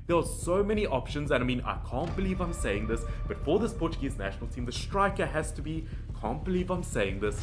There are so many options, and I mean, I can't believe I'm saying this, but for this Portuguese national team, the striker has to be, can't believe I'm saying this.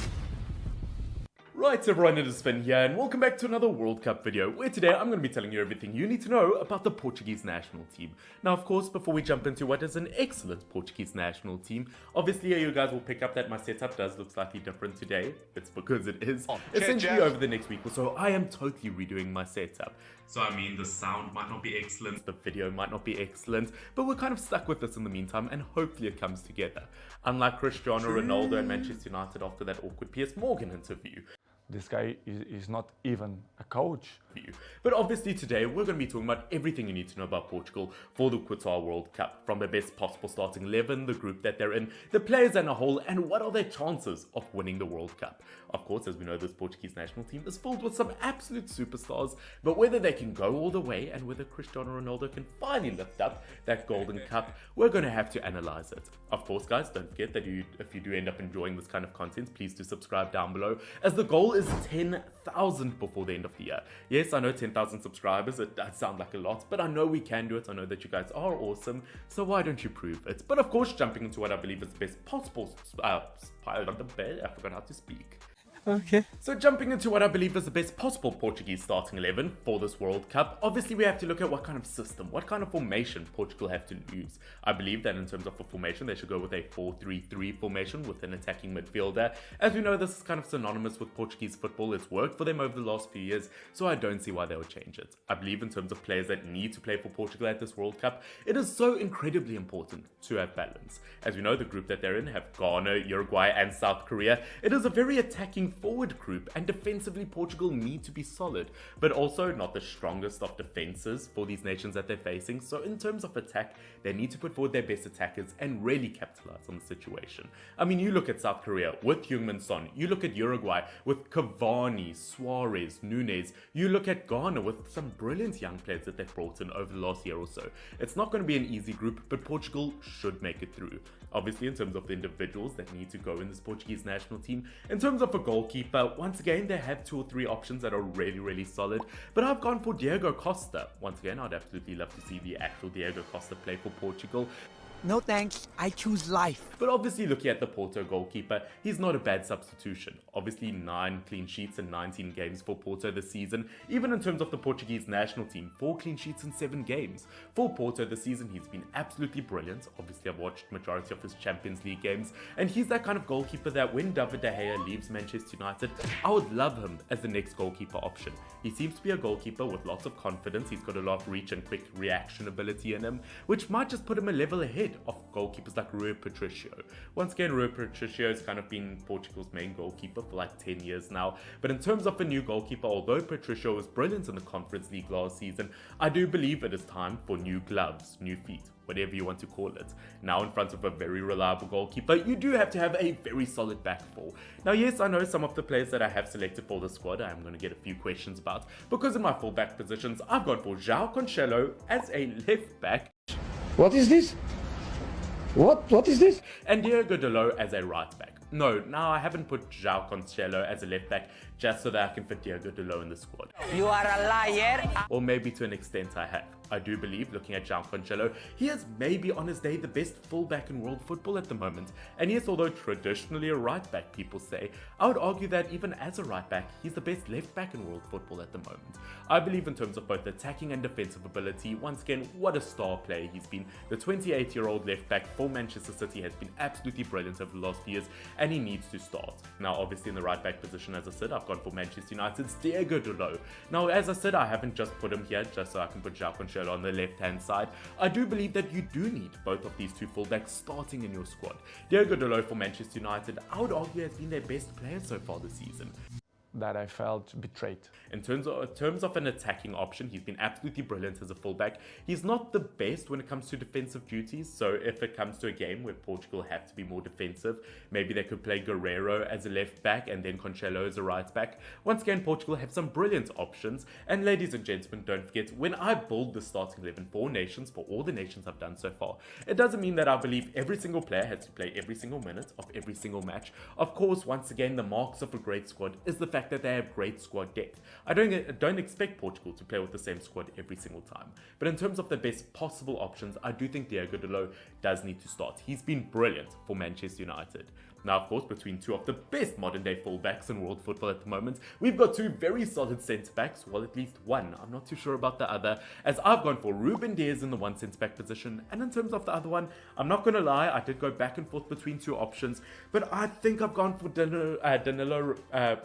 Right everyone, it is Finn here, and welcome back to another World Cup video, where today I'm going to be telling you everything you need to know about the Portuguese national team. Now of course, before we jump into what is an excellent Portuguese national team, obviously you guys will pick up that my setup does look slightly different today. It's because it is. Essentially over the next week or so, I am totally redoing my setup. So I mean, the sound might not be excellent, the video might not be excellent, but we're kind of stuck with this in the meantime, and hopefully it comes together. Unlike Cristiano Ronaldo and Manchester United after that awkward Piers Morgan interview. This guy is not even a coach. But obviously today we're going to be talking about everything you need to know about Portugal for the Qatar World Cup, from the best possible starting 11, the group that they're in, the players as a whole, and what are their chances of winning the World Cup. Of course, as we know, this Portuguese national team is filled with some absolute superstars, but whether they can go all the way and whether Cristiano Ronaldo can finally lift up that golden cup, we're going to have to analyze it. Of course guys, don't forget that if you do end up enjoying this kind of content, please do subscribe down below, as the goal is 10,000 before the end of the year. Yes, I know 10,000 subscribers, it does sound like a lot, but I know we can do it. I know that you guys are awesome, so why don't you prove it? But of course, jumping into what I believe is the best possible, I forgot how to speak. Okay. So jumping into what I believe is the best possible Portuguese starting 11 for this World Cup, obviously we have to look at what kind of system, what kind of formation Portugal have to use. I believe that in terms of a formation, they should go with a 4-3-3 formation with an attacking midfielder. As we know, this is kind of synonymous with Portuguese football. It's worked for them over the last few years, so I don't see why they would change it. I believe in terms of players that need to play for Portugal at this World Cup, it is so incredibly important to have balance. As we know, the group that they're in have Ghana, Uruguay, and South Korea. It is a very attacking forward group, and defensively Portugal need to be solid, but also not the strongest of defenses for these nations that they're facing. So in terms of attack, they need to put forward their best attackers and really capitalize on the situation. I mean, you look at South Korea with Heung-min Son, you look at Uruguay with Cavani, Suarez, Nunes, you look at Ghana with some brilliant young players that they've brought in over the last year or so. It's not going to be an easy group, but Portugal should make it through. Obviously, in terms of the individuals that need to go in this Portuguese national team, in terms of a goalkeeper, once again, they have 2 or 3 options that are really solid, but I've gone for Diego Costa. Once again, I'd absolutely love to see the actual Diego Costa play for Portugal. No thanks, I choose life. But obviously, looking at the Porto goalkeeper, he's not a bad substitution. Obviously 9 clean sheets in 19 games for Porto this season. Even in terms of the Portuguese national team, 4 clean sheets in 7 games. For Porto this season, he's been absolutely brilliant. Obviously, I've watched majority of his Champions League games, and he's that kind of goalkeeper that when David De Gea leaves Manchester United, I would love him as the next goalkeeper option. He seems to be a goalkeeper with lots of confidence. He's got a lot of reach and quick reaction ability in him, which might just put him a level ahead of goalkeepers like Rui Patricio. Once again, Rui Patricio has kind of been Portugal's main goalkeeper for like 10 years now, but in terms of a new goalkeeper, although Patricio was brilliant in the Conference League last season, I do believe it is time for new gloves, new feet, whatever you want to call it. Now in front of a very reliable goalkeeper, you do have to have a very solid back four. Now yes, I know some of the players that I have selected for the squad I am going to get a few questions about, because in my fullback positions, I've gone for Joao Cancelo as a left back. What is this? What is this? And Diego Dalot as a right back. No, now I haven't put Joao Cancelo as a left back just so that I can fit Diego Dalot in the squad. You are a liar. Or maybe to an extent I have. I do believe, looking at Joao Cancelo, he is maybe on his day the best fullback in world football at the moment. And yes, although traditionally a right back, people say, I would argue that even as a right back, he's the best left back in world football at the moment. I believe in terms of both attacking and defensive ability, once again, what a star player he's been. The 28-year-old left back for Manchester City has been absolutely brilliant over the last few years, and he needs to start. Now, obviously in the right back position, as I said, I've gone for Manchester United's Diego Dalot. Now, as I said, I haven't just put him here just so I can put Joao Cancelo on the left-hand side. I do believe that you do need both of these 2 fullbacks starting in your squad. Diego Dalot for Manchester United, I would argue, has been their best player so far this season. That I felt betrayed. In terms of an attacking option, he's been absolutely brilliant as a fullback. He's not the best when it comes to defensive duties, so if it comes to a game where Portugal have to be more defensive, maybe they could play Guerreiro as a left back and then Cancelo as a right back. Once again, Portugal have some brilliant options, and ladies and gentlemen, don't forget, when I build the starting 11 for nations, for all the nations I've done so far, it doesn't mean that I believe every single player has to play every single minute of every single match. Of course, once again, the marks of a great squad is the fact fact that they have great squad depth. I don't expect Portugal to play with the same squad every single time. But in terms of the best possible options, I do think Diogo Dalot does need to start. He's been brilliant for Manchester United. Now, of course, between two of the best modern-day fullbacks in world football at the moment, we've got two very solid centre-backs, well, at least one. I'm not too sure about the other, as I've gone for Ruben Dias in the one centre-back position, and in terms of the other one, I'm not going to lie, I did go back and forth between two options, but I think I've gone for Danilo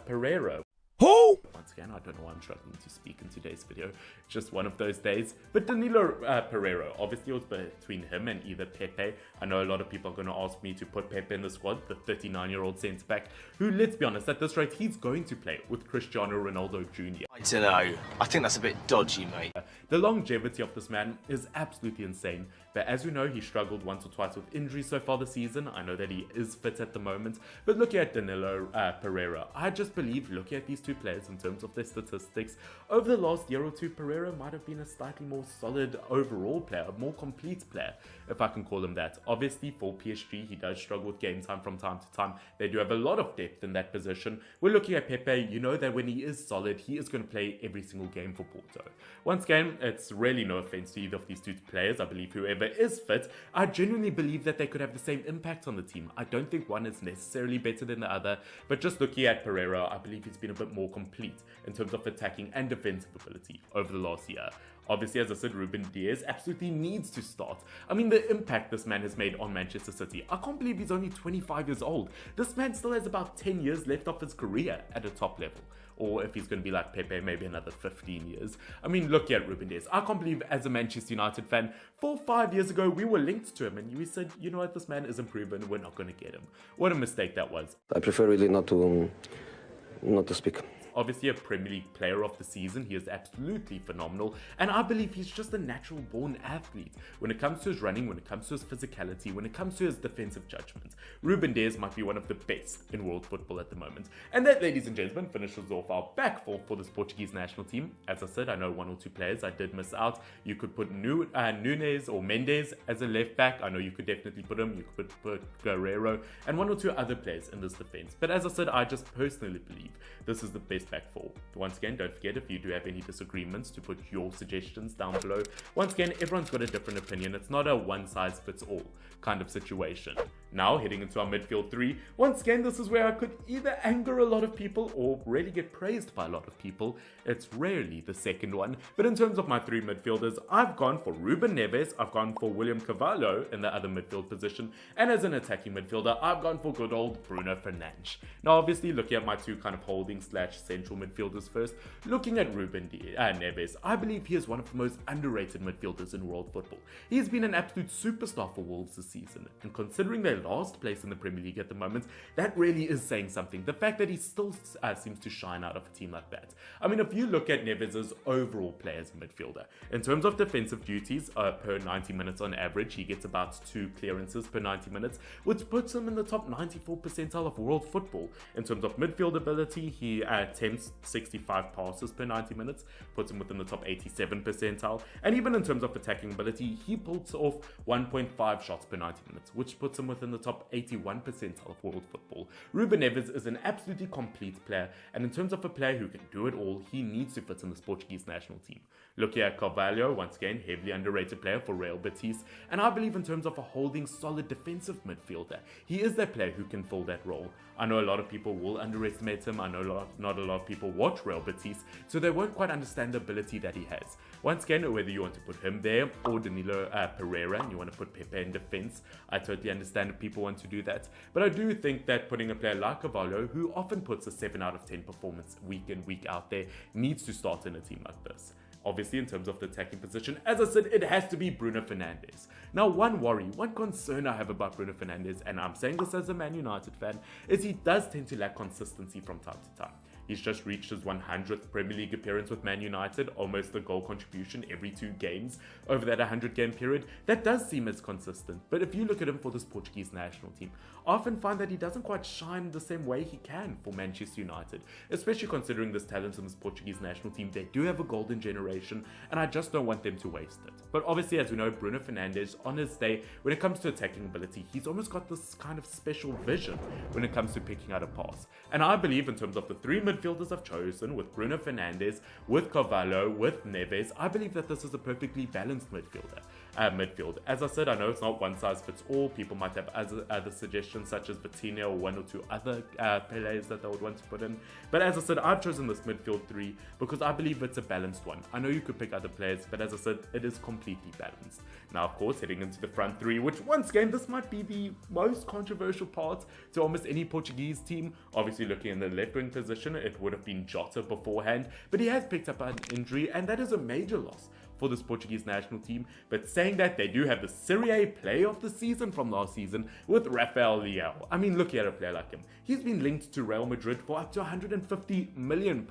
Pereira. Who? Once again, I don't know why I'm struggling to speak in today's video. It's just one of those days. But Danilo Pereira, obviously it was between him and either Pepe. I know a lot of people are going to ask me to put Pepe in the squad, the 39-year-old centre-back, who, let's be honest, at this rate, he's going to play with Cristiano Ronaldo Jr. I don't know. I think that's a bit dodgy, mate. The longevity of this man is absolutely insane. But as we know, he struggled once or twice with injuries so far this season. I know that he is fit at the moment. But looking at Danilo Pereira, I just believe, looking at these two players in terms of their statistics, over the last year or two, Pereira might have been a slightly more solid overall player, a more complete player, if I can call him that. Obviously, for PSG, he does struggle with game time from time to time. They do have a lot of depth in that position. We're looking at Pepe, you know that when he is solid, he is going to play every single game for Porto. Once again, it's really no offense to either of these two players. I believe whoever is fit, I genuinely believe that they could have the same impact on the team. I don't think one is necessarily better than the other, but just looking at Pereira, I believe he's been a bit more complete in terms of attacking and defensive ability over the last year. Obviously, as I said, Ruben Dias absolutely needs to start. I mean, the impact this man has made on Manchester City. I can't believe he's only 25 years old. This man still has about 10 years left of his career at a top level. Or if he's going to be like Pepe, maybe another 15 years. I mean, look at Ruben Dias. I can't believe, as a Manchester United fan, 4 or 5 years ago, we were linked to him and we said, you know what, this man isn't proven, we're not going to get him. What a mistake that was. I prefer really not to speak. Obviously a Premier League player of the season, he is absolutely phenomenal, and I believe he's just a natural born athlete. When it comes to his running, when it comes to his physicality, when it comes to his defensive judgment, Ruben Dias might be one of the best in world football at the moment. And that, ladies and gentlemen, finishes off our back four for this Portuguese national team. As I said, I know 1 or 2 players I did miss out. You could put Nunes or Mendes as a left back. I know you could definitely put him. You could put Guerrero and 1 or 2 other players in this defense. But as I said, I just personally believe this is the best back four. Once again, don't forget, if you do have any disagreements, to put your suggestions down below. Once again, everyone's got a different opinion. It's not a one-size-fits-all kind of situation. Now, heading into our midfield 3, once again, this is where I could either anger a lot of people or really get praised by a lot of people. It's rarely the second one. But in terms of my 3 midfielders, I've gone for Ruben Neves, I've gone for William Carvalho in the other midfield position, and as an attacking midfielder, I've gone for good old Bruno Fernandes. Now, obviously, looking at my 2 kind of holding/central midfielders first, looking at Ruben Neves, I believe he is one of the most underrated midfielders in world football. He has been an absolute superstar for Wolves this season, and considering their last place in the Premier League at the moment, that really is saying something. The fact that he still seems to shine out of a team like that. I mean, if you look at Neves' overall play as a midfielder, in terms of defensive duties per 90 minutes on average, he gets about 2 clearances per 90 minutes, which puts him in the top 94 percentile of world football. In terms of midfield ability, he attempts 65 passes per 90 minutes, puts him within the top 87 percentile, and even in terms of attacking ability, he pulls off 1.5 shots per 90 minutes, which puts him within the top 81 percentile of world football. Ruben Neves is an absolutely complete player, and in terms of a player who can do it all, he needs to fit in this Portuguese national team. Looking at Carvalho, once again, heavily underrated player for Real Betis, and I believe in terms of a holding solid defensive midfielder, he is that player who can fill that role. I know a lot of people will underestimate him. I know not a lot of people watch Real Betis, so they won't quite understand the ability that he has. Once again, whether you want to put him there or Danilo Pereira and you want to put Pepe in defense, I totally understand if people want to do that. But I do think that putting a player like Carvalho, who often puts a 7 out of 10 performance week in, week out there, needs to start in a team like this. Obviously, in terms of the attacking position, as I said, it has to be Bruno Fernandes. Now, one worry, one concern I have about Bruno Fernandes, and I'm saying this as a Man United fan, is he does tend to lack consistency from time to time. He's just reached his 100th Premier League appearance with Man United, almost a goal contribution every 2 games over that 100-game period. That does seem as consistent, but if you look at him for this Portuguese national team, I often find that he doesn't quite shine the same way he can for Manchester United, especially considering this talent in this Portuguese national team. They do have a golden generation, and I just don't want them to waste it. But obviously, as we know, Bruno Fernandes, on his day, when it comes to attacking ability, he's almost got this kind of special vision when it comes to picking out a pass. And I believe in terms of the 3 midfielders midfielders I've chosen, with Bruno Fernandes, with Carvalho, with Neves, I believe that this is a perfectly balanced midfield. As I said, I know it's not one size fits all. People might have other suggestions, such as Vitinha or one or two other players that they would want to put in. But as I said, I've chosen this midfield three because I believe it's a balanced one. I know you could pick other players, but as I said, it is completely balanced. Now, of course, heading into the front three, which once again, this might be the most controversial part to almost any Portuguese team. Obviously, looking in the left wing position, it would have been Jota beforehand, but he has picked up an injury, and that is a major loss for this Portuguese national team. But saying that, they do have the Serie A player of the season from last season with Rafael Leao. I mean, look at a player like him. He's been linked to Real Madrid for up to £150 million.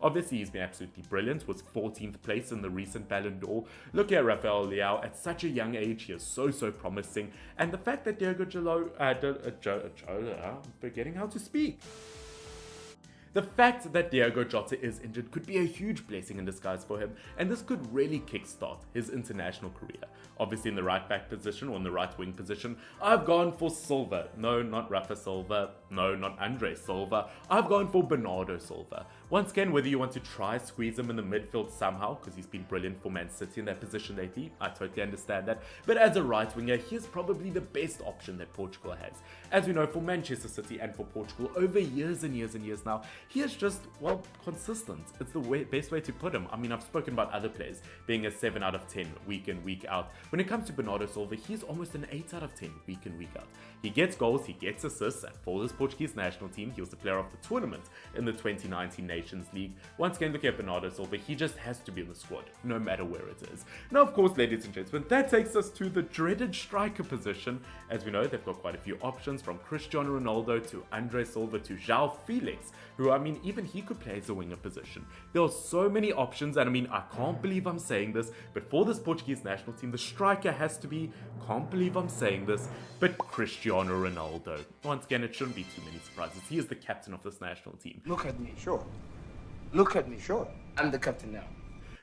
Obviously, he's been absolutely brilliant, was 14th place in the recent Ballon d'Or. Look at Rafael Leao at such a young age. He is so promising. And the fact that Diego I'm forgetting how to speak. The fact that Diego Jota is injured could be a huge blessing in disguise for him, and this could really kickstart his international career. Obviously in the right back position or in the right wing position, I've gone for Silva. No, not Rafa Silva. No, not Andre Silva. I've gone for Bernardo Silva. Once again, whether you want to try squeeze him in the midfield somehow, because he's been brilliant for Man City in that position lately, I totally understand that. But as a right winger, he is probably the best option that Portugal has. As we know, for Manchester City and for Portugal, over years and years and years now, he is just, well, consistent. It's the best way to put him. I mean, I've spoken about other players being a 7 out of 10 week in, week out. When it comes to Bernardo Silva, he's almost an 8 out of 10 week in, week out. He gets goals, he gets assists, and for this Portuguese national team, he was the player of the tournament in the 2019 Nations League. Once again, look at Bernardo Silva, he just has to be in the squad, no matter where it is. Now, of course, ladies and gentlemen, that takes us to the dreaded striker position. As we know, they've got quite a few options, from Cristiano Ronaldo to Andre Silva to Joao Felix, who, I mean, even he could play as a winger position. There are so many options, and I mean, I can't believe I'm saying this, but for this Portuguese national team, the striker has to be, can't believe I'm saying this, but Cristiano Ronaldo. Once again, it shouldn't be too many surprises. He is the captain of this national team. Look at me, sure. Look at me, sure. I'm the captain now.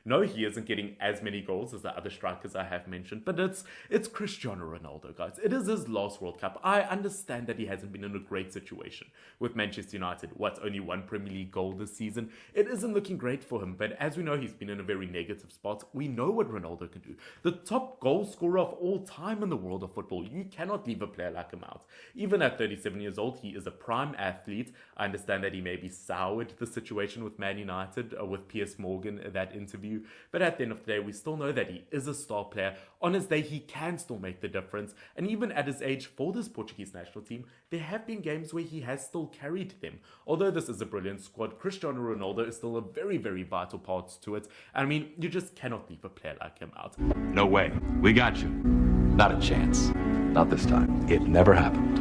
No, he isn't getting as many goals as the other strikers I have mentioned, but it's Cristiano Ronaldo, guys. It is his last World Cup. I understand that he hasn't been in a great situation with Manchester United. Only one Premier League goal this season. It isn't looking great for him, but as we know, he's been in a very negative spot. We know what Ronaldo can do. The top goal scorer of all time in the world of football. You cannot leave a player like him out. Even at 37 years old, he is a prime athlete. I understand that he maybe soured the situation with Man United, with Piers Morgan, that interview. But at the end of the day, we still know that he is a star player. On his day, he can still make the difference. And even at his age, for this Portuguese national team, there have been games where he has still carried them. Although this is a brilliant squad, Cristiano Ronaldo is still a very vital part to it. I mean, you just cannot leave a player like him out. No way. We got you. Not a chance. Not this time. It never happened.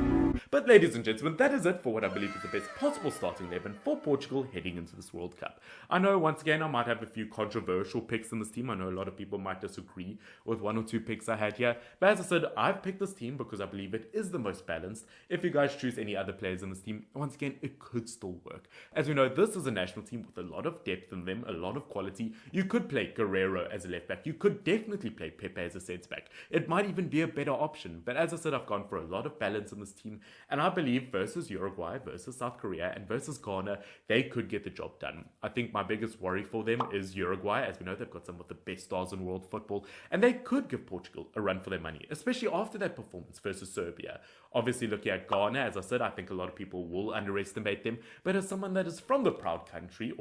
But ladies and gentlemen, that is it for what I believe is the best possible starting 11 for Portugal heading into this World Cup. I know, once again, I might have a few controversial picks in this team. I know a lot of people might disagree with one or two picks I had here. But as I said, I've picked this team because I believe it is the most balanced. If you guys choose any other players in this team, once again, it could still work. As we know, this is a national team with a lot of depth in them, a lot of quality. You could play Guerrero as a left back. You could definitely play Pepe as a centre back. It might even be a better option. But as I said, I've gone for a lot of balance in this team. And I believe versus Uruguay, versus South Korea, and versus Ghana, they could get the job done. I think my biggest worry for them is Uruguay. As we know, they've got some of the best stars in world football, and they could give Portugal a run for their money, especially after that performance versus Serbia. Obviously, looking at Ghana, as I said, I think a lot of people will underestimate them, but as someone that is from the proud country,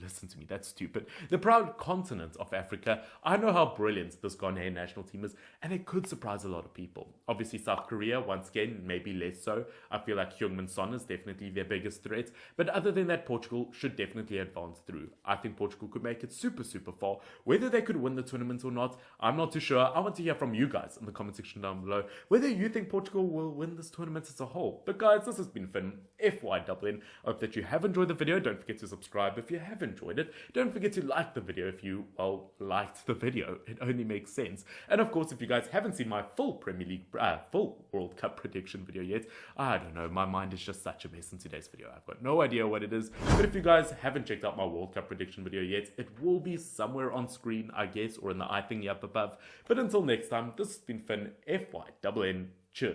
listen to me, that's stupid, the proud continent of Africa, I know how brilliant this Ghanaian national team is, and it could surprise a lot of people. Obviously, South Korea, once again, maybe less so. I feel like Heung-min Son is definitely their biggest threat, but other than that, Portugal should definitely advance through. I think Portugal could make it super far. Whether they could win the tournament or not, I'm not too sure. I want to hear from you guys in the comment section down below, whether you think Portugal will win this tournament as a whole. But guys, this has been Finn, FY I hope that you have enjoyed the video. Don't forget to subscribe if you have enjoyed it. Don't forget to like the video if you, well, liked the video. It only makes sense. And of course, if you guys haven't seen my full Premier League, full World Cup prediction video yet, I don't know, my mind is just such a mess in today's video. I've got no idea what it is. But if you guys haven't checked out my World Cup prediction video yet, it will be somewhere on screen, I guess, or in the eye thingy up above. But until next time, this has been Finn, FY Cheers.